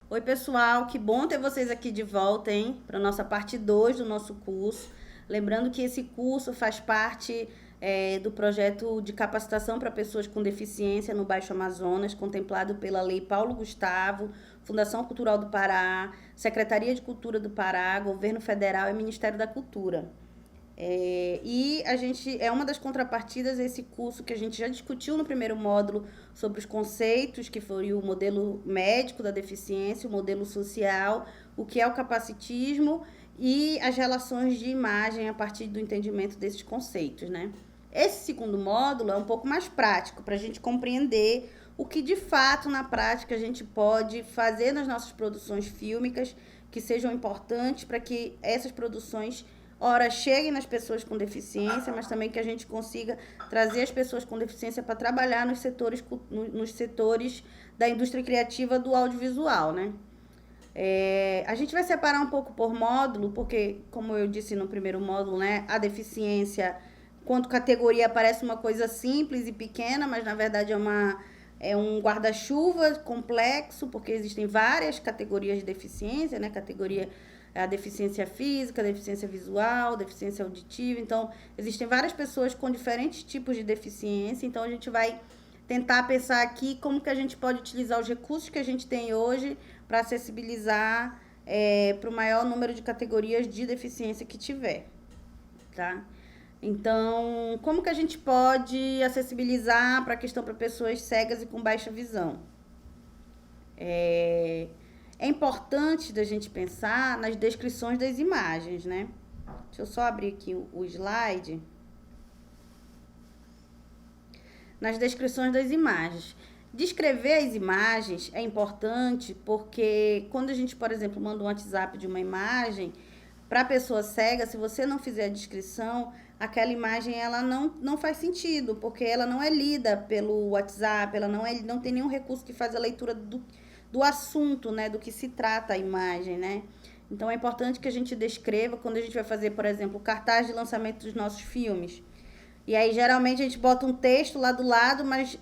Oi, pessoal, que bom ter vocês aqui de volta, hein, para nossa parte 2 do nosso curso. Lembrando que esse curso faz parte do projeto de capacitação para pessoas com deficiência no Baixo Amazonas, contemplado pela Lei Paulo Gustavo, Fundação Cultural do Pará, Secretaria de Cultura do Pará, Governo Federal e Ministério da Cultura. E a gente é uma das contrapartidas esse curso que a gente já discutiu no primeiro módulo sobre os conceitos, que foi o modelo médico da deficiência, o modelo social, o que é o capacitismo e as relações de imagem a partir do entendimento desses conceitos, né? Esse segundo módulo é um pouco mais prático, para a gente compreender o que de fato na prática a gente pode fazer nas nossas produções fílmicas que sejam importantes para que essas produções ora cheguem nas pessoas com deficiência, mas também que a gente consiga trazer as pessoas com deficiência para trabalhar nos setores da indústria criativa do audiovisual, né? A gente vai separar um pouco por módulo, porque, como eu disse no primeiro módulo, né, a deficiência, quanto categoria, parece uma coisa simples e pequena, mas na verdade é um guarda-chuva complexo, porque existem várias categorias de deficiência, né? Categoria a deficiência física, deficiência visual, deficiência auditiva. Então, existem várias pessoas com diferentes tipos de deficiência. Então, a gente vai tentar pensar aqui como que a gente pode utilizar os recursos que a gente tem hoje para acessibilizar para o maior número de categorias de deficiência que tiver, tá? Então, como que a gente pode acessibilizar para a questão para pessoas cegas e com baixa visão? É importante da gente pensar nas descrições das imagens, né? Deixa eu só abrir aqui o slide. Nas descrições das imagens. Descrever as imagens é importante porque quando a gente, por exemplo, manda um WhatsApp de uma imagem para a pessoa cega, se você não fizer a descrição, aquela imagem ela não faz sentido, porque ela não é lida pelo WhatsApp, ela não tem nenhum recurso que faz a leitura do assunto, né, do que se trata a imagem, né? Então é importante que a gente descreva quando a gente vai fazer, por exemplo, o cartaz de lançamento dos nossos filmes. E aí geralmente a gente bota um texto lá do lado, mas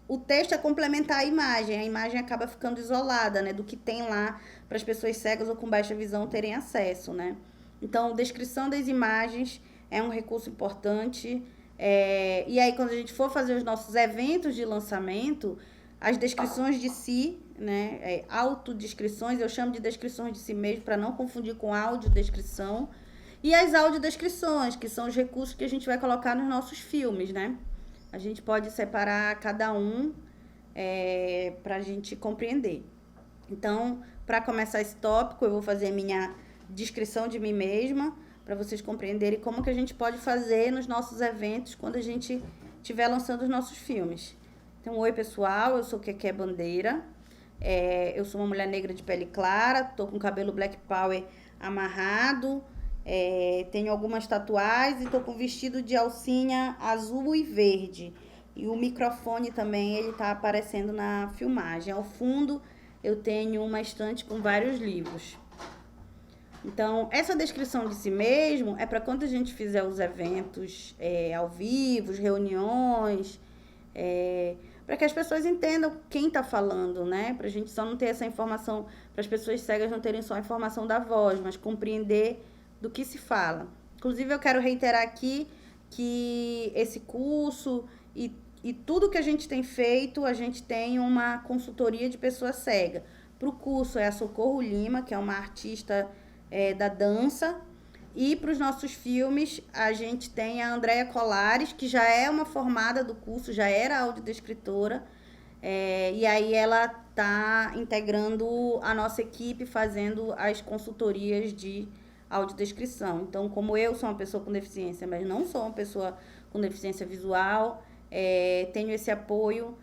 o texto é complementar a imagem acaba ficando isolada, né, do que tem lá para as pessoas cegas ou com baixa visão terem acesso, né? Então, descrição das imagens é um recurso importante. E aí, quando a gente for fazer os nossos eventos de lançamento, as descrições de si, né, autodescrições, eu chamo de descrições de si mesmo para não confundir com audiodescrição, e as audiodescrições, que são os recursos que a gente vai colocar nos nossos filmes, né? A gente pode separar cada um para a gente compreender. Então, para começar esse tópico, eu vou fazer minha descrição de mim mesma, para vocês compreenderem como que a gente pode fazer nos nossos eventos quando a gente estiver lançando os nossos filmes. Então, oi pessoal, eu sou Keké Bandeira, eu sou uma mulher negra de pele clara, tô com cabelo black power amarrado, tenho algumas tatuagens e tô com vestido de alcinha azul e verde. E o microfone também, ele tá aparecendo na filmagem. Ao fundo, eu tenho uma estante com vários livros. Então, essa descrição de si mesmo é para quando a gente fizer os eventos ao vivo, reuniões, para que as pessoas entendam quem está falando, né? Para a gente só não ter essa informação, para as pessoas cegas não terem só a informação da voz, mas compreender do que se fala. Inclusive, eu quero reiterar aqui que esse curso e tudo que a gente tem feito, a gente tem uma consultoria de pessoa cega. Para o curso é a Socorro Lima, que é uma artista da dança. E para os nossos filmes, a gente tem a Andréia Colares, que já é uma formada do curso, já era audiodescritora. E aí ela está integrando a nossa equipe, fazendo as consultorias de audiodescrição. Então, como eu sou uma pessoa com deficiência, mas não sou uma pessoa com deficiência visual, tenho esse apoio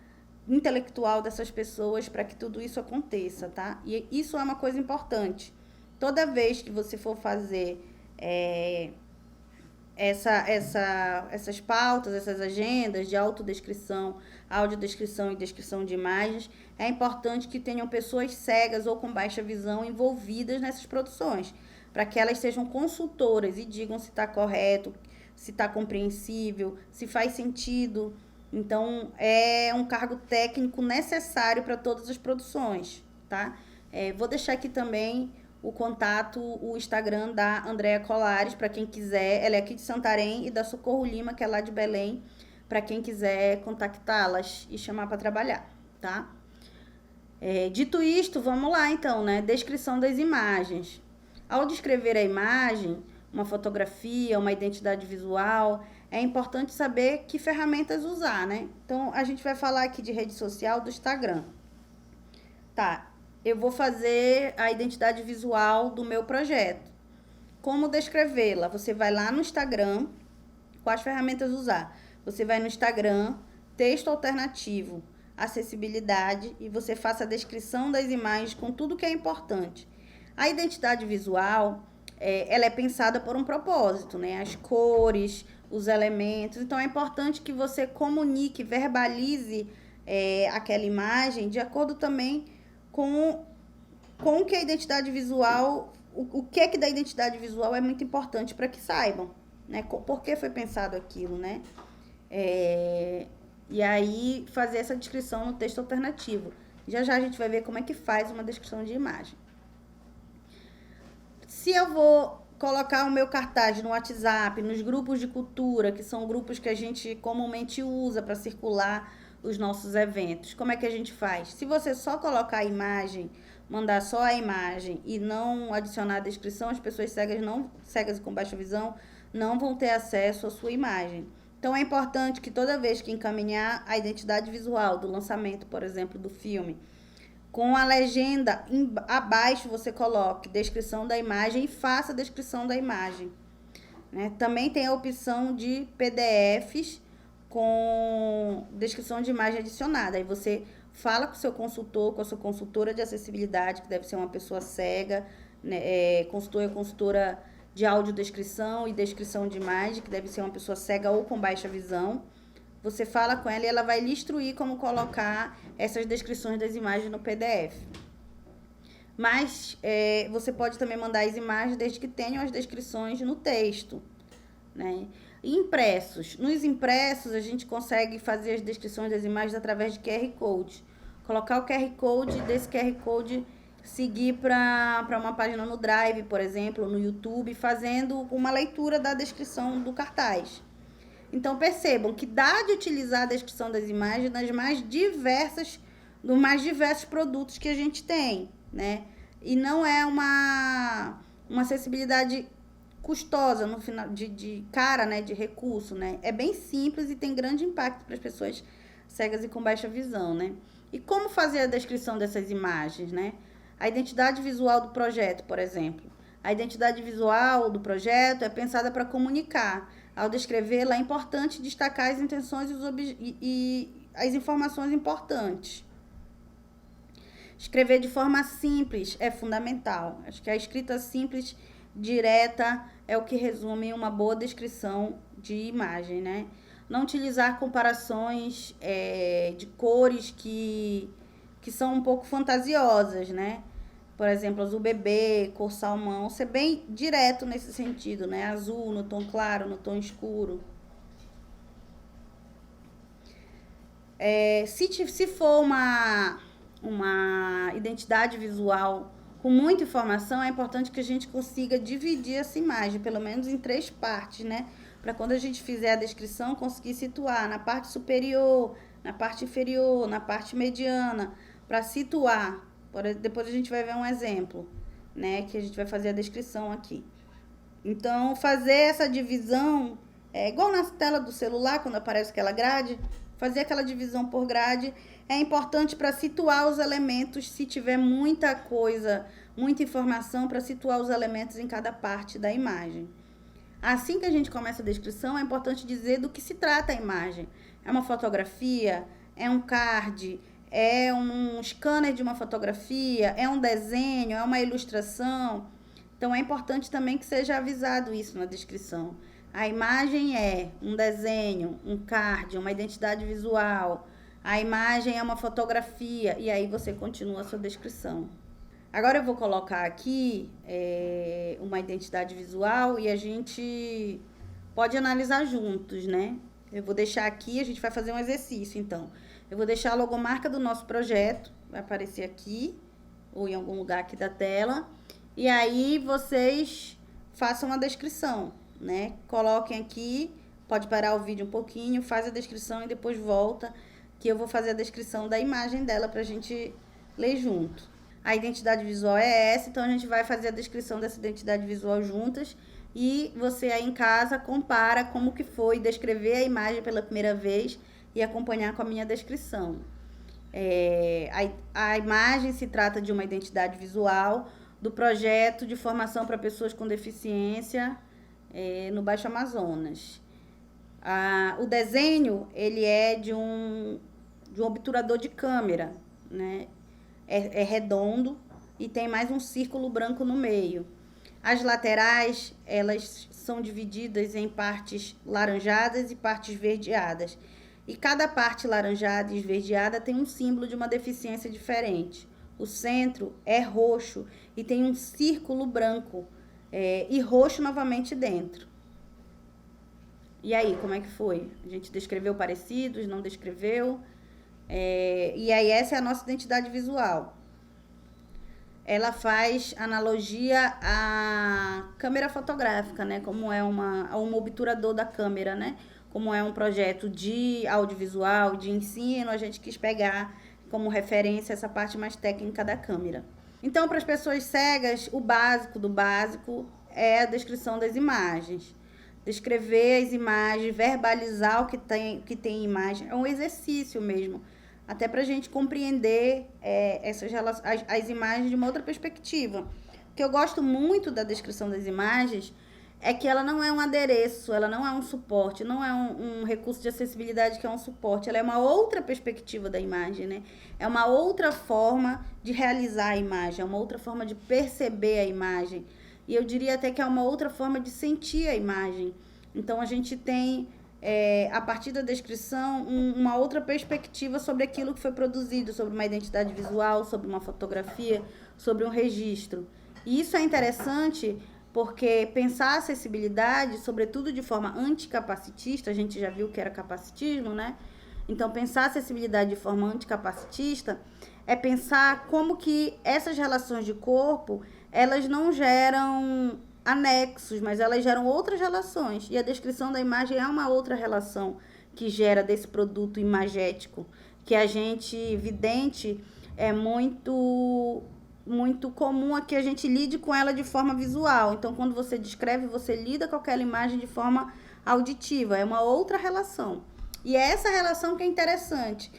intelectual dessas pessoas para que tudo isso aconteça, tá? E isso é uma coisa importante. Toda vez que você for fazer essas pautas, essas agendas de autodescrição, audiodescrição e descrição de imagens, é importante que tenham pessoas cegas ou com baixa visão envolvidas nessas produções, para que elas sejam consultoras e digam se está correto, se está compreensível, se faz sentido. Então, é um cargo técnico necessário para todas as produções, tá? Vou deixar aqui também o contato, o Instagram da Andréa Colares, para quem quiser. Ela é aqui de Santarém, e da Socorro Lima, que é lá de Belém, para quem quiser contactá-las e chamar para trabalhar, tá? Dito isto, vamos lá então, né? Descrição das imagens. Ao descrever a imagem, uma fotografia, uma identidade visual, é importante saber que ferramentas usar, né? Então, a gente vai falar aqui de rede social do Instagram. Tá, eu vou fazer a identidade visual do meu projeto. Como descrevê-la? Você vai lá no Instagram, quais ferramentas usar? Você vai no Instagram, texto alternativo, acessibilidade, e você faça a descrição das imagens com tudo que é importante. A identidade visual, ela é pensada por um propósito, né? As cores, os elementos. Então, é importante que você comunique, verbalize aquela imagem de acordo também com o que a identidade visual, o que é que da identidade visual é muito importante para que saibam, né? Por que foi pensado aquilo, né? E aí, fazer essa descrição no texto alternativo. Já a gente vai ver como é que faz uma descrição de imagem. Se eu vou colocar o meu cartaz no WhatsApp, nos grupos de cultura, que são grupos que a gente comumente usa para circular os nossos eventos, como é que a gente faz? Se você só colocar a imagem, mandar só a imagem e não adicionar a descrição, as pessoas cegas e com baixa visão não vão ter acesso à sua imagem. Então, é importante que toda vez que encaminhar a identidade visual do lançamento, por exemplo, do filme, com a legenda abaixo você coloque descrição da imagem e faça a descrição da imagem, né? Também tem a opção de PDFs com descrição de imagem adicionada. Aí você fala com o seu consultor, com a sua consultora de acessibilidade, que deve ser uma pessoa cega, né? Consultor é consultora de audiodescrição e descrição de imagem, que deve ser uma pessoa cega ou com baixa visão. Você fala com ela e ela vai lhe instruir como colocar essas descrições das imagens no PDF. Mas você pode também mandar as imagens desde que tenham as descrições no texto, né? E impressos. Nos impressos, a gente consegue fazer as descrições das imagens através de QR Code. Colocar o QR Code, desse QR Code seguir para uma página no Drive, por exemplo, no YouTube, fazendo uma leitura da descrição do cartaz. Então, percebam que dá de utilizar a descrição das imagens nos mais diversos produtos que a gente tem, né? E não é uma acessibilidade custosa, no final, de cara, né? De recurso, né? É bem simples e tem grande impacto para as pessoas cegas e com baixa visão, né? E como fazer a descrição dessas imagens, né? A identidade visual do projeto, por exemplo. A identidade visual do projeto é pensada para comunicar. Ao descrevê-la, é importante destacar as intenções e as informações importantes. Escrever de forma simples é fundamental. Acho que a escrita simples, direta, é o que resume uma boa descrição de imagem, né? Não utilizar comparações de cores que são um pouco fantasiosas, né? Por exemplo, azul bebê, cor salmão, ser bem direto nesse sentido, né? Azul no tom claro, no tom escuro. Se for uma identidade visual com muita informação, é importante que a gente consiga dividir essa imagem, pelo menos em 3 partes, né? Para quando a gente fizer a descrição, conseguir situar na parte superior, na parte inferior, na parte mediana, para situar. Depois a gente vai ver um exemplo, né? Que a gente vai fazer a descrição aqui. Então, fazer essa divisão, igual na tela do celular, quando aparece aquela grade, fazer aquela divisão por grade é importante para situar os elementos, se tiver muita coisa, muita informação, para situar os elementos em cada parte da imagem. Assim que a gente começa a descrição, é importante dizer do que se trata a imagem. É uma fotografia? É um card? É um scanner de uma fotografia? É um desenho? É uma ilustração? Então, é importante também que seja avisado isso na descrição. A imagem é um desenho, um card, uma identidade visual. A imagem é uma fotografia. E aí você continua a sua descrição. Agora eu vou colocar aqui uma identidade visual e a gente pode analisar juntos, né? Eu vou deixar aqui, a gente vai fazer um exercício, então. Eu vou deixar a logomarca do nosso projeto, vai aparecer aqui. ou em algum lugar aqui da tela. E aí vocês façam a descrição, né? Coloquem aqui, pode parar o vídeo um pouquinho, faz a descrição e depois volta, que eu vou fazer a descrição da imagem dela pra gente ler junto. A identidade visual é essa, então a gente vai fazer a descrição dessa identidade visual juntas e você aí em casa compara como que foi descrever a imagem pela primeira vez e acompanhar com a minha descrição. A imagem se trata de uma identidade visual do projeto de formação para pessoas com deficiência no Baixo Amazonas. O desenho, ele é de um obturador de câmera, né? É redondo e tem mais um círculo branco no meio. As laterais, elas são divididas em partes laranjadas e partes esverdeadas. E cada parte laranjada e esverdeada tem um símbolo de uma deficiência diferente. O centro é roxo e tem um círculo branco e roxo novamente dentro. E aí, como é que foi? A gente descreveu parecidos, não descreveu? E aí, essa é a nossa identidade visual. Ela faz analogia à câmera fotográfica, né? Como é um obturador da câmera, né? Como é um projeto de audiovisual, de ensino, a gente quis pegar como referência essa parte mais técnica da câmera. Então, para as pessoas cegas, o básico do básico é a descrição das imagens. Descrever as imagens, verbalizar o que tem imagem, é um exercício mesmo. Até para a gente compreender as imagens de uma outra perspectiva. O que eu gosto muito da descrição das imagens é que ela não é um adereço, ela não é um suporte, não é um recurso de acessibilidade que é um suporte, ela é uma outra perspectiva da imagem, né? É uma outra forma de realizar a imagem, é uma outra forma de perceber a imagem. E eu diria até que é uma outra forma de sentir a imagem. Então, a gente tem... a partir da descrição, uma outra perspectiva sobre aquilo que foi produzido, sobre uma identidade visual, sobre uma fotografia, sobre um registro. E isso é interessante porque pensar a acessibilidade, sobretudo de forma anticapacitista, a gente já viu que era capacitismo, né? Então, pensar a acessibilidade de forma anticapacitista é pensar como que essas relações de corpo, elas não geram anexos, mas elas geram outras relações. E a descrição da imagem é uma outra relação que gera desse produto imagético, que a gente, vidente, é muito comum a que a gente lide com ela de forma visual. Então, quando você descreve, você lida com aquela imagem de forma auditiva. É uma outra relação. E é essa relação que é interessante,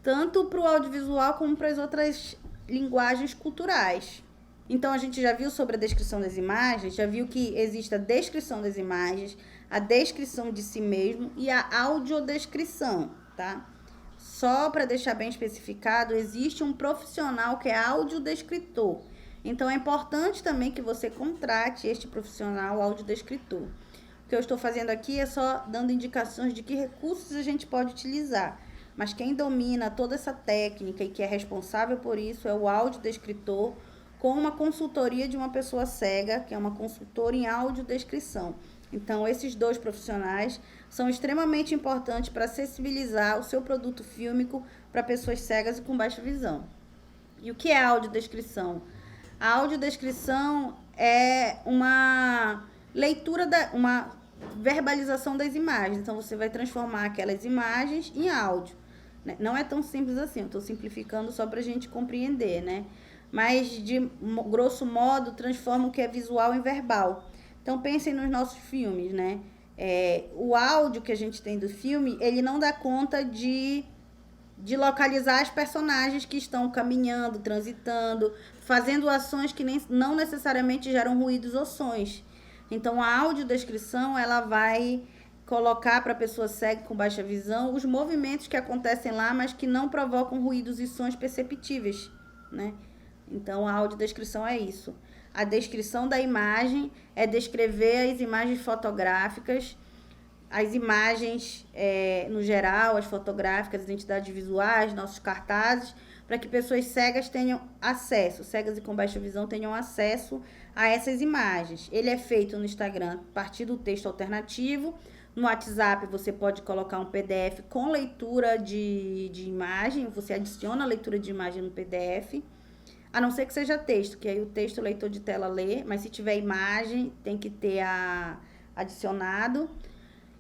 tanto para o audiovisual como para as outras linguagens culturais. Então, a gente já viu sobre a descrição das imagens, já viu que existe a descrição das imagens, a descrição de si mesmo e a audiodescrição, tá? Só para deixar bem especificado, existe um profissional que é audiodescritor. Então, é importante também que você contrate este profissional audiodescritor. O que eu estou fazendo aqui é só dando indicações de que recursos a gente pode utilizar. Mas quem domina toda essa técnica e que é responsável por isso é o audiodescritor, com uma consultoria de uma pessoa cega, que é uma consultora em audiodescrição. Então, esses dois profissionais são extremamente importantes para acessibilizar o seu produto fílmico para pessoas cegas e com baixa visão. E o que é a audiodescrição? A audiodescrição é uma leitura, uma verbalização das imagens. Então, você vai transformar aquelas imagens em áudio. Não é tão simples assim, eu estou simplificando só para a gente compreender, né? Mas, de grosso modo, transforma o que é visual em verbal. Então, pensem nos nossos filmes, né? O áudio que a gente tem do filme, ele não dá conta de localizar as personagens que estão caminhando, transitando, fazendo ações que não necessariamente geram ruídos ou sons. Então, a audiodescrição, ela vai colocar para a pessoa cega com baixa visão os movimentos que acontecem lá, mas que não provocam ruídos e sons perceptíveis, né? Então, a audiodescrição é isso. A descrição da imagem é descrever as imagens fotográficas, as imagens, no geral, as fotográficas, as identidades visuais, nossos cartazes, para que pessoas cegas tenham acesso, cegas e com baixa visão tenham acesso a essas imagens. Ele é feito no Instagram a partir do texto alternativo. No WhatsApp, você pode colocar um PDF com leitura de imagem, você adiciona a leitura de imagem no PDF. A não ser que seja texto, que aí o texto o leitor de tela lê, mas se tiver imagem, tem que ter adicionado.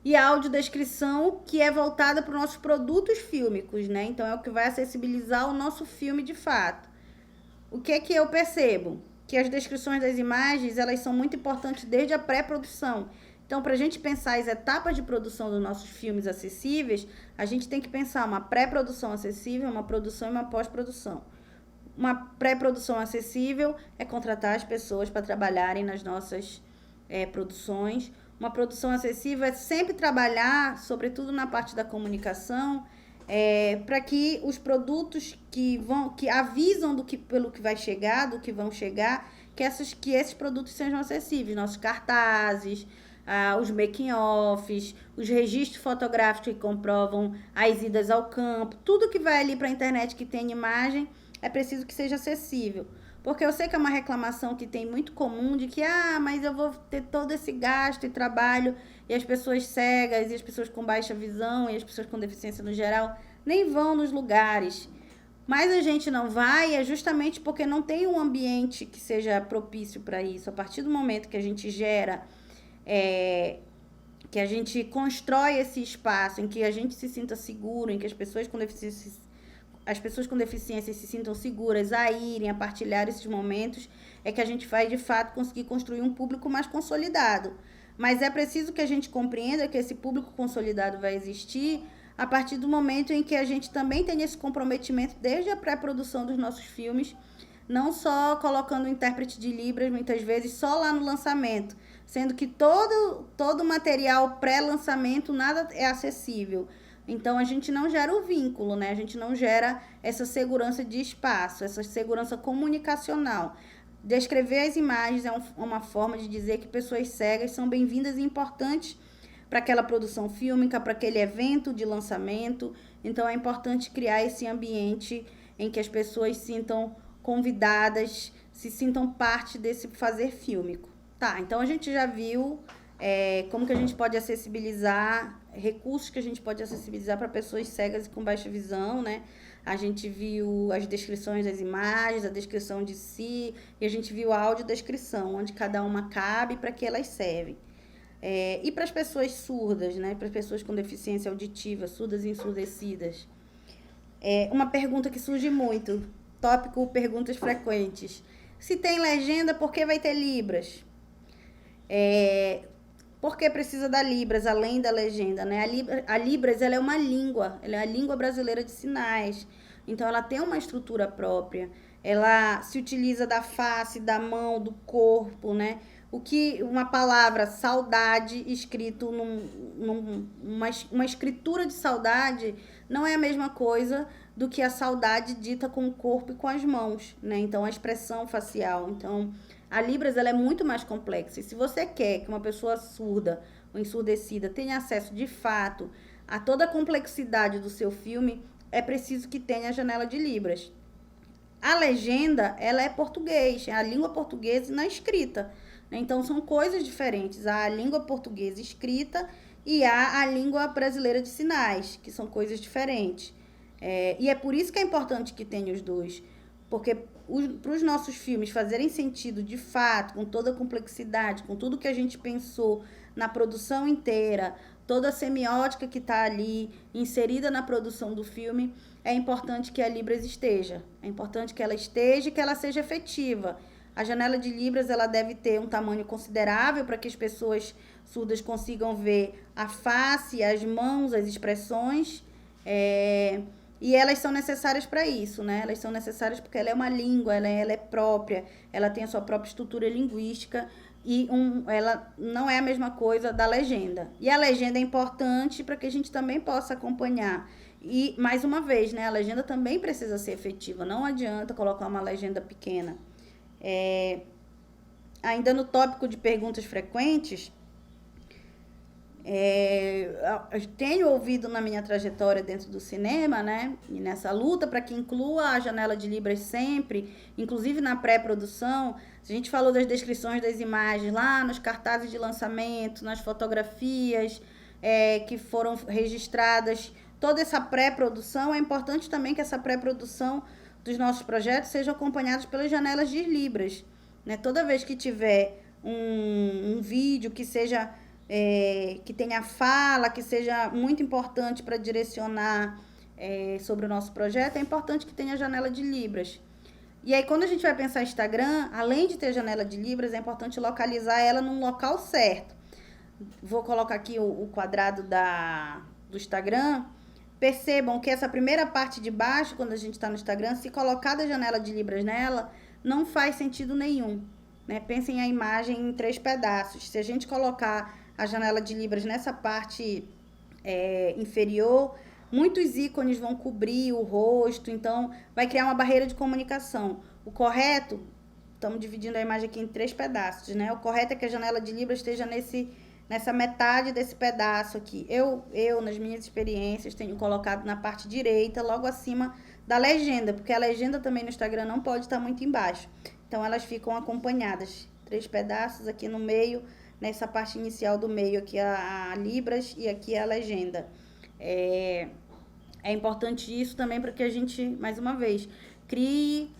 E a audiodescrição, que é voltada para os nossos produtos fílmicos, né? Então, é o que vai acessibilizar o nosso filme de fato. O que é que eu percebo? Que as descrições das imagens, elas são muito importantes desde a pré-produção. Então, para a gente pensar as etapas de produção dos nossos filmes acessíveis, a gente tem que pensar uma pré-produção acessível, uma produção e uma pós-produção. Uma pré-produção acessível é contratar as pessoas para trabalharem nas nossas produções. Uma produção acessível é sempre trabalhar, sobretudo na parte da comunicação, para que os produtos que avisam pelo que vai chegar, do que vão chegar, que esses produtos sejam acessíveis. Nossos cartazes, os making-offs, os registros fotográficos que comprovam as idas ao campo, tudo que vai ali para a internet que tem imagem, é preciso que seja acessível. Porque eu sei que é uma reclamação que tem muito comum de que, mas eu vou ter todo esse gasto e trabalho, e as pessoas cegas, e as pessoas com baixa visão, e as pessoas com deficiência no geral, nem vão nos lugares. Mas a gente não vai justamente porque não tem um ambiente que seja propício para isso. A partir do momento que a gente gera, que a gente constrói esse espaço em que a gente se sinta seguro, em que as pessoas com deficiência se sintam seguras a irem, a partilhar esses momentos, é que a gente vai, de fato, conseguir construir um público mais consolidado. Mas é preciso que a gente compreenda que esse público consolidado vai existir a partir do momento em que a gente também tem esse comprometimento desde a pré-produção dos nossos filmes, não só colocando o intérprete de Libras, muitas vezes, só lá no lançamento, sendo que todo o material pré-lançamento, nada é acessível. Então, a gente não gera o vínculo, né? A gente não gera essa segurança de espaço, essa segurança comunicacional. Descrever as imagens é uma forma de dizer que pessoas cegas são bem-vindas e importantes para aquela produção fílmica, para aquele evento de lançamento. Então, é importante criar esse ambiente em que as pessoas se sintam convidadas, se sintam parte desse fazer fílmico. Tá, então a gente já viu como que a gente pode acessibilizar, recursos que a gente pode acessibilizar para pessoas cegas e com baixa visão, né? A gente viu as descrições das imagens, a descrição de si, e a gente viu a audiodescrição, onde cada uma cabe para que elas servem. E para as pessoas surdas, né? Para as pessoas com deficiência auditiva, surdas e ensurdecidas. Uma pergunta que surge muito, tópico perguntas frequentes. Se tem legenda, por que vai ter Libras? Por que precisa da Libras, além da legenda, né? A Libras, ela é uma língua, ela é a língua brasileira de sinais. Então, ela tem uma estrutura própria. Ela se utiliza da face, da mão, do corpo, né? Uma palavra saudade, escrito uma escritura de saudade, não é a mesma coisa do que a saudade dita com o corpo e com as mãos, né? Então, a expressão facial. Então, a Libras, ela é muito mais complexa. E se você quer que uma pessoa surda ou ensurdecida tenha acesso, de fato, a toda a complexidade do seu filme, é preciso que tenha a janela de Libras. A legenda, ela é português, é a língua portuguesa na escrita. Então, são coisas diferentes. Há a língua portuguesa escrita e há a língua brasileira de sinais, que são coisas diferentes. E é por isso que é importante que tenha os dois. Porque para os nossos filmes fazerem sentido de fato, com toda a complexidade, com tudo que a gente pensou na produção inteira, toda a semiótica que está ali inserida na produção do filme, é importante que a Libras esteja. É importante que ela esteja e que ela seja efetiva. A janela de Libras, ela deve ter um tamanho considerável para que as pessoas surdas consigam ver a face, as mãos, as expressões. E elas são necessárias para isso, né? Elas são necessárias porque ela é uma língua, ela é própria, ela tem a sua própria estrutura linguística e ela não é a mesma coisa da legenda. E a legenda é importante para que a gente também possa acompanhar. E, mais uma vez, né? A legenda também precisa ser efetiva, não adianta colocar uma legenda pequena. Ainda no tópico de perguntas frequentes, eu tenho ouvido na minha trajetória dentro do cinema, né, e nessa luta para que inclua a janela de Libras sempre, inclusive na pré-produção. A gente falou das descrições das imagens lá nos cartazes de lançamento, nas fotografias que foram registradas. Toda essa pré-produção, é importante também que essa pré-produção dos nossos projetos sejam acompanhados pelas janelas de Libras, né? Toda vez que tiver um vídeo que seja que tenha fala, que seja muito importante para direcionar sobre o nosso projeto, é importante que tenha janela de Libras. E aí, quando a gente vai pensar Instagram, além de ter janela de Libras, é importante localizar ela num local certo. Vou colocar aqui o quadrado do Instagram. Percebam que essa primeira parte de baixo, quando a gente está no Instagram, se colocar a janela de Libras nela, não faz sentido nenhum. Né? Pensem a imagem em 3 pedaços. Se a gente colocar a janela de Libras nessa parte inferior, muitos ícones vão cobrir o rosto, então vai criar uma barreira de comunicação. O correto, estamos dividindo a imagem aqui em 3 pedaços, né? O correto é que a janela de Libras esteja nessa metade desse pedaço aqui. Eu, nas minhas experiências, tenho colocado na parte direita, logo acima da legenda, porque a legenda também no Instagram não pode estar muito embaixo. Então, elas ficam acompanhadas. 3 pedaços aqui no meio, nessa parte inicial do meio, aqui a Libras e aqui a legenda. É importante isso também para que a gente, mais uma vez, crie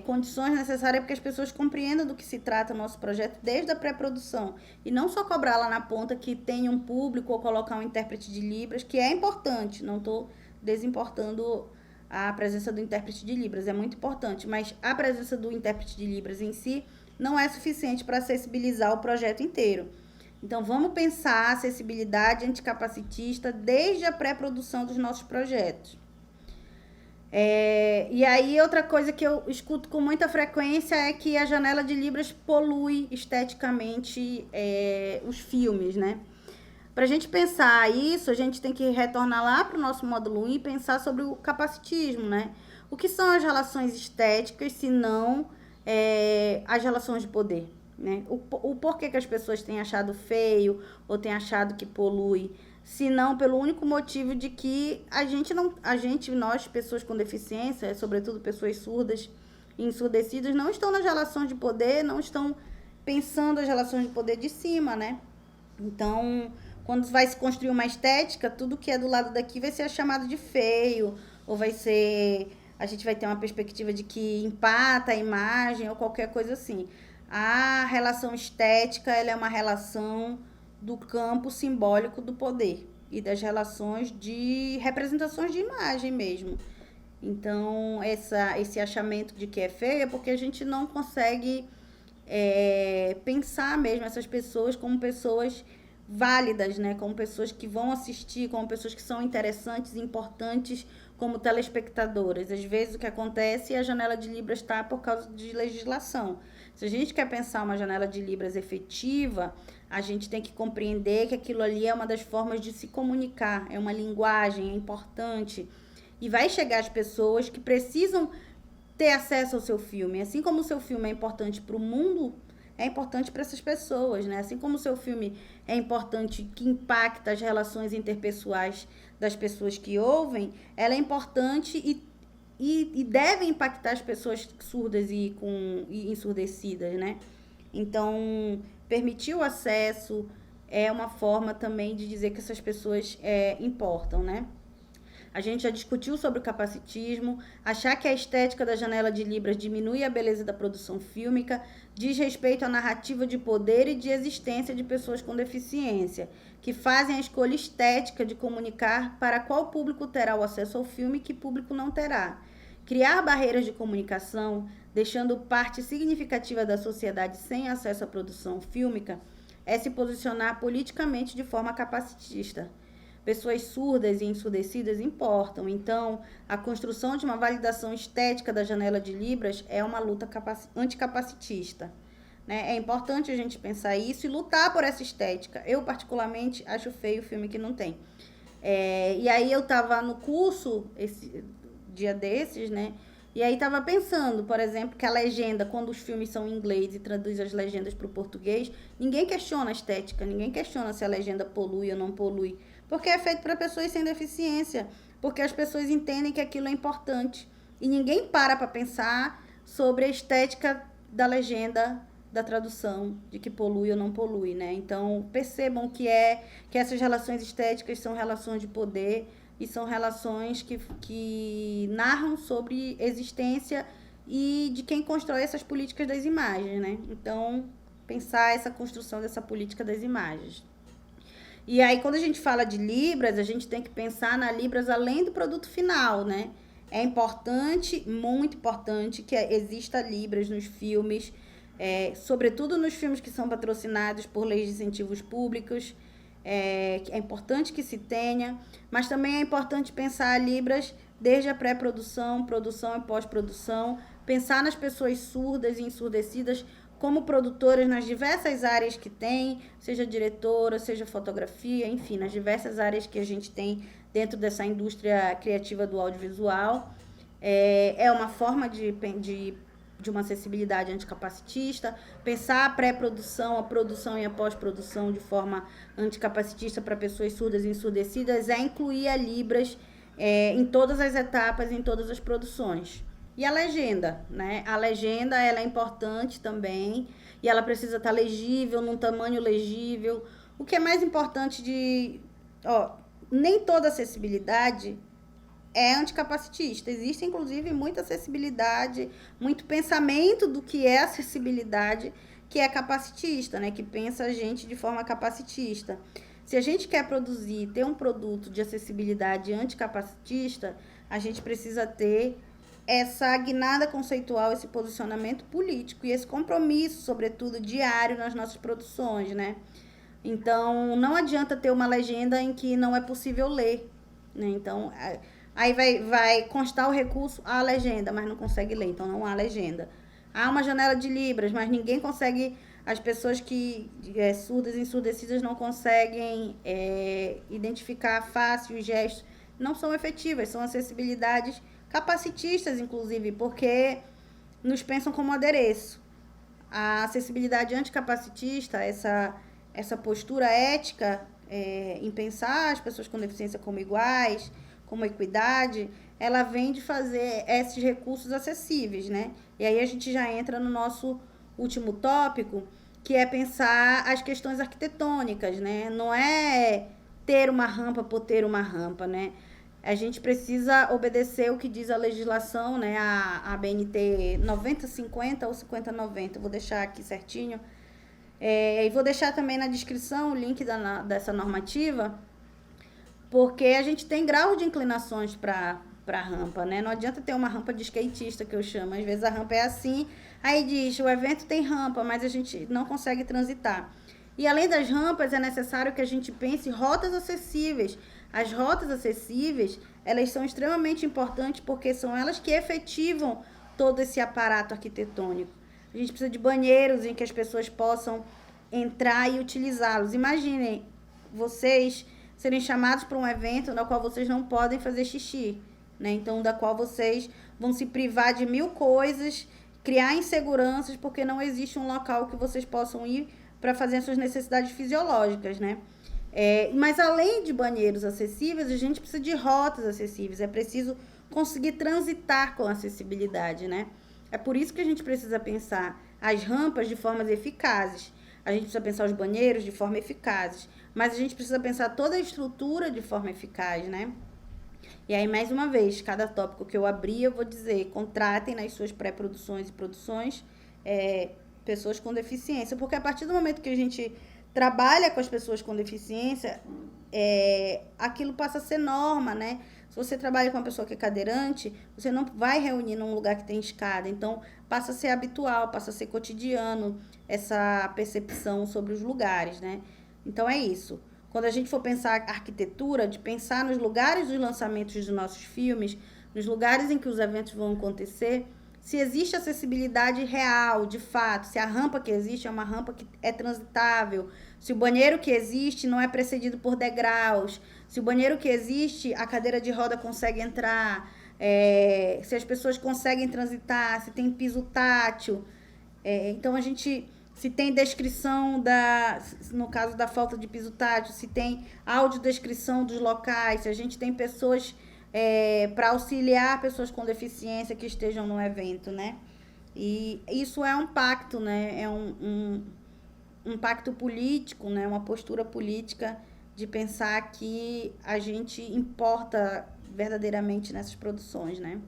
condições necessárias para que as pessoas compreendam do que se trata o nosso projeto desde a pré-produção. E não só cobrar lá na ponta que tenha um público ou colocar um intérprete de Libras, que é importante, não estou desimportando a presença do intérprete de Libras, é muito importante, mas a presença do intérprete de Libras em si não é suficiente para acessibilizar o projeto inteiro. Então, vamos pensar a acessibilidade anticapacitista desde a pré-produção dos nossos projetos. E aí, outra coisa que eu escuto com muita frequência é que a janela de Libras polui esteticamente os filmes, né? Para a gente pensar isso, a gente tem que retornar lá para o nosso módulo 1 e pensar sobre o capacitismo, né? O que são as relações estéticas, se não as relações de poder? Né? O porquê que as pessoas têm achado feio ou têm achado que polui, se não pelo único motivo de que nós, pessoas com deficiência, sobretudo pessoas surdas e ensurdecidas, não estão nas relações de poder, não estão pensando as relações de poder de cima, né? Então, quando vai se construir uma estética, tudo que é do lado daqui vai ser chamado de feio, ou a gente vai ter uma perspectiva de que empata a imagem ou qualquer coisa assim. A relação estética, ela é uma relação do campo simbólico do poder e das relações de representações de imagem mesmo. Então, esse achamento de que é feio é porque a gente não consegue pensar mesmo essas pessoas como pessoas válidas, né? Como pessoas que vão assistir, como pessoas que são interessantes e importantes como telespectadoras. Às vezes o que acontece é a janela de Libras está por causa de legislação. Se a gente quer pensar uma janela de Libras efetiva, a gente tem que compreender que aquilo ali é uma das formas de se comunicar, é uma linguagem, é importante. E vai chegar às pessoas que precisam ter acesso ao seu filme. Assim como o seu filme é importante para o mundo, é importante para essas pessoas, né? Assim como o seu filme é importante, que impacta as relações interpessoais das pessoas que ouvem, ela é importante e deve impactar as pessoas surdas e ensurdecidas, né? Então, permitir o acesso é uma forma também de dizer que essas pessoas importam, né? A gente já discutiu sobre o capacitismo, achar que a estética da janela de Libras diminui a beleza da produção fílmica, diz respeito à narrativa de poder e de existência de pessoas com deficiência, que fazem a escolha estética de comunicar para qual público terá o acesso ao filme e que público não terá. Criar barreiras de comunicação, deixando parte significativa da sociedade sem acesso à produção fílmica, é se posicionar politicamente de forma capacitista. Pessoas surdas e ensurdecidas importam, então a construção de uma validação estética da janela de Libras é uma luta anticapacitista. Né? É importante a gente pensar isso e lutar por essa estética. Eu, particularmente, acho feio o filme que não tem. E aí eu estava no curso, esse dia desses, né? E aí estava pensando, por exemplo, que a legenda, quando os filmes são em inglês e traduz as legendas para o português, ninguém questiona a estética, ninguém questiona se a legenda polui ou não polui. Porque é feito para pessoas sem deficiência, porque as pessoas entendem que aquilo é importante. E ninguém para pensar sobre a estética da legenda, da tradução, de que polui ou não polui, né? Então, percebam que essas relações estéticas são relações de poder e são relações que narram sobre existência e de quem constrói essas políticas das imagens, né? Então, pensar essa construção dessa política das imagens. E aí, quando a gente fala de Libras, a gente tem que pensar na Libras além do produto final, né? É importante, muito importante, que exista Libras nos filmes, sobretudo nos filmes que são patrocinados por leis de incentivos públicos. É importante que se tenha, mas também é importante pensar Libras desde a pré-produção, produção e pós-produção, pensar nas pessoas surdas e ensurdecidas como produtoras nas diversas áreas que tem, seja diretora, seja fotografia, enfim, nas diversas áreas que a gente tem dentro dessa indústria criativa do audiovisual. É uma forma de uma acessibilidade anticapacitista, pensar a pré-produção, a produção e a pós-produção de forma anticapacitista para pessoas surdas e ensurdecidas, é incluir a Libras em todas as etapas, em todas as produções. E a legenda, né? A legenda, ela é importante também, e ela precisa estar legível, num tamanho legível. O que é mais importante nem toda acessibilidade é anticapacitista. Existe, inclusive, muita acessibilidade, muito pensamento do que é acessibilidade, que é capacitista, né? Que pensa a gente de forma capacitista. Se a gente quer produzir, ter um produto de acessibilidade anticapacitista, a gente precisa ter essa guinada conceitual, esse posicionamento político e esse compromisso, sobretudo, diário nas nossas produções, né? Então, não adianta ter uma legenda em que não é possível ler, né? Então, aí vai constar o recurso à legenda, mas não consegue ler, então não há legenda. Há uma janela de Libras, mas ninguém consegue, as pessoas que surdas e ensurdecidas não conseguem identificar fácil os gestos, não são efetivas, são acessibilidades capacitistas, inclusive, porque nos pensam como adereço. A acessibilidade anticapacitista, essa postura ética em pensar as pessoas com deficiência como iguais, como equidade, ela vem de fazer esses recursos acessíveis, né? E aí a gente já entra no nosso último tópico, que é pensar as questões arquitetônicas, né? Não é ter uma rampa por ter uma rampa, né? A gente precisa obedecer o que diz a legislação, né? A BNT 9050 ou 5090, vou deixar aqui certinho. E vou deixar também na descrição o link dessa normativa, porque a gente tem grau de inclinações para rampa, né? Não adianta ter uma rampa de skatista, que eu chamo. Às vezes a rampa é assim, aí diz, o evento tem rampa, mas a gente não consegue transitar. E além das rampas, é necessário que a gente pense rotas acessíveis. As rotas acessíveis, elas são extremamente importantes porque são elas que efetivam todo esse aparato arquitetônico. A gente precisa de banheiros em que as pessoas possam entrar e utilizá-los. Imaginem vocês serem chamados para um evento no qual vocês não podem fazer xixi, né? Então, da qual vocês vão se privar de 1000 coisas, criar inseguranças, porque não existe um local que vocês possam ir para fazer as suas necessidades fisiológicas, né? Mas além de banheiros acessíveis, a gente precisa de rotas acessíveis. É preciso conseguir transitar com acessibilidade, né? É por isso que a gente precisa pensar as rampas de formas eficazes. A gente precisa pensar os banheiros de forma eficazes. Mas a gente precisa pensar toda a estrutura de forma eficaz, né? E aí, mais uma vez, cada tópico que eu abrir, eu vou dizer, contratem nas suas pré-produções e produções pessoas com deficiência. Porque a partir do momento que a gente trabalha com as pessoas com deficiência, aquilo passa a ser norma, né? Se você trabalha com uma pessoa que é cadeirante, você não vai reunir num lugar que tem escada. Então, passa a ser habitual, passa a ser cotidiano essa percepção sobre os lugares, né? Então, é isso. Quando a gente for pensar arquitetura, de pensar nos lugares dos lançamentos dos nossos filmes, nos lugares em que os eventos vão acontecer, se existe acessibilidade real, de fato, se a rampa que existe é uma rampa que é transitável, se o banheiro que existe não é precedido por degraus, se o banheiro que existe, a cadeira de roda consegue entrar, se as pessoas conseguem transitar, se tem piso tátil. Então, a gente, se tem descrição, no caso da falta de piso tátil, se tem audiodescrição dos locais, se a gente tem pessoas para auxiliar pessoas com deficiência que estejam no evento, né? E isso é um pacto, né? É um pacto político, né? Uma postura política de pensar que a gente importa verdadeiramente nessas produções, né?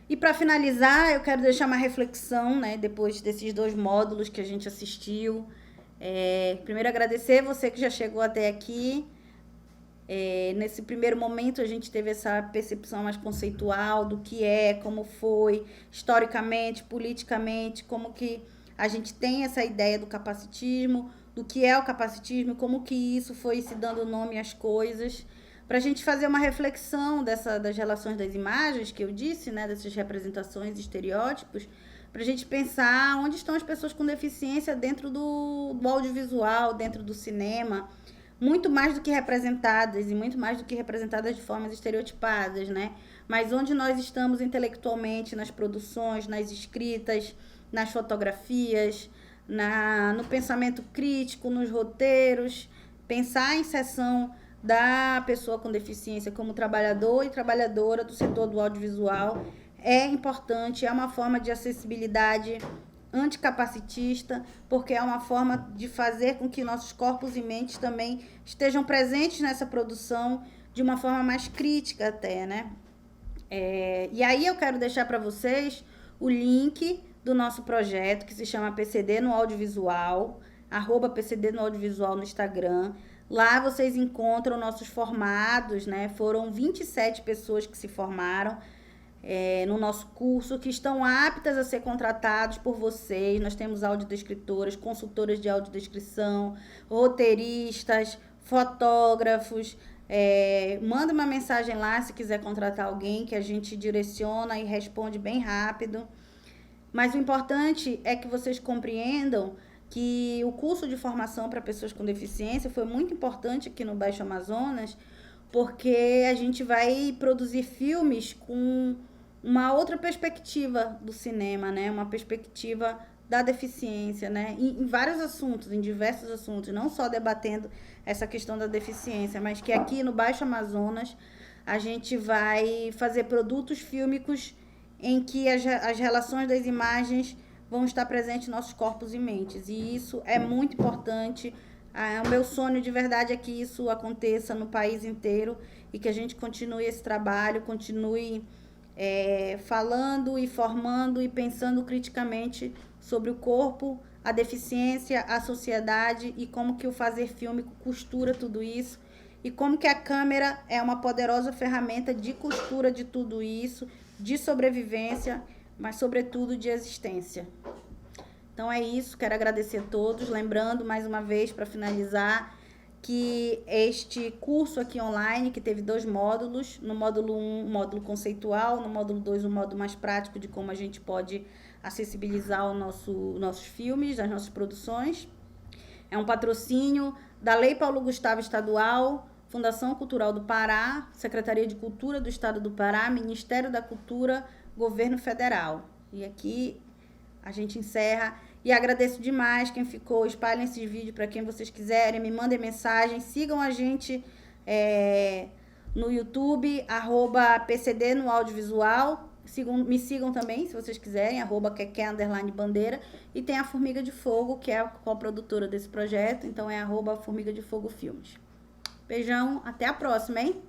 E para finalizar, eu quero deixar uma reflexão, né, depois desses 2 módulos que a gente assistiu. Primeiro, agradecer você que já chegou até aqui. Nesse primeiro momento, a gente teve essa percepção mais conceitual do que como foi, historicamente, politicamente, como que a gente tem essa ideia do capacitismo, do que é o capacitismo, como que isso foi se dando nome às coisas, para a gente fazer uma reflexão das relações das imagens, que eu disse, né, dessas representações, estereótipos, para a gente pensar onde estão as pessoas com deficiência dentro do audiovisual, dentro do cinema, muito mais do que representadas e muito mais do que representadas de formas estereotipadas, né? Mas onde nós estamos intelectualmente nas produções, nas escritas, nas fotografias, no pensamento crítico, nos roteiros, pensar a inserção da pessoa com deficiência como trabalhador e trabalhadora do setor do audiovisual é importante, é uma forma de acessibilidade anticapacitista, porque é uma forma de fazer com que nossos corpos e mentes também estejam presentes nessa produção de uma forma mais crítica até, né? E aí eu quero deixar para vocês o link do nosso projeto, que se chama PCD no Audiovisual, @PCD no Audiovisual no Instagram. Lá vocês encontram nossos formados, né? Foram 27 pessoas que se formaram no nosso curso, que estão aptas a ser contratados por vocês. Nós temos audiodescritoras, consultoras de audiodescrição, roteiristas, fotógrafos. Manda uma mensagem lá se quiser contratar alguém, que a gente direciona e responde bem rápido. Mas o importante é que vocês compreendam que o curso de formação para pessoas com deficiência foi muito importante aqui no Baixo Amazonas, porque a gente vai produzir filmes com uma outra perspectiva do cinema, né? Uma perspectiva da deficiência, né? Em vários assuntos, em diversos assuntos, não só debatendo essa questão da deficiência, mas que aqui no Baixo Amazonas a gente vai fazer produtos fílmicos em que as relações das imagens vão estar presentes em nossos corpos e mentes. E isso é muito importante. O meu sonho de verdade é que isso aconteça no país inteiro e que a gente continue esse trabalho, continue falando e formando e pensando criticamente sobre o corpo, a deficiência, a sociedade e como que o fazer fílmico costura tudo isso e como que a câmera é uma poderosa ferramenta de costura de tudo isso, de sobrevivência, mas sobretudo de existência. Então é isso, quero agradecer a todos, lembrando mais uma vez para finalizar que este curso aqui online, que teve 2 módulos, no módulo 1, um módulo conceitual, no módulo 2, um módulo mais prático de como a gente pode acessibilizar nossos filmes, as nossas produções. É um patrocínio da Lei Paulo Gustavo Estadual, Fundação Cultural do Pará, Secretaria de Cultura do Estado do Pará, Ministério da Cultura, Governo Federal. E aqui a gente encerra e agradeço demais quem ficou. Espalhem esses vídeos para quem vocês quiserem, me mandem mensagem, sigam a gente no YouTube, @PCD no Audiovisual. Me sigam também, se vocês quiserem, @Keké_Bandeira. E tem a Formiga de Fogo, que é a coprodutora desse projeto, então é @Formiga de Fogo Filmes. Beijão, até a próxima, hein?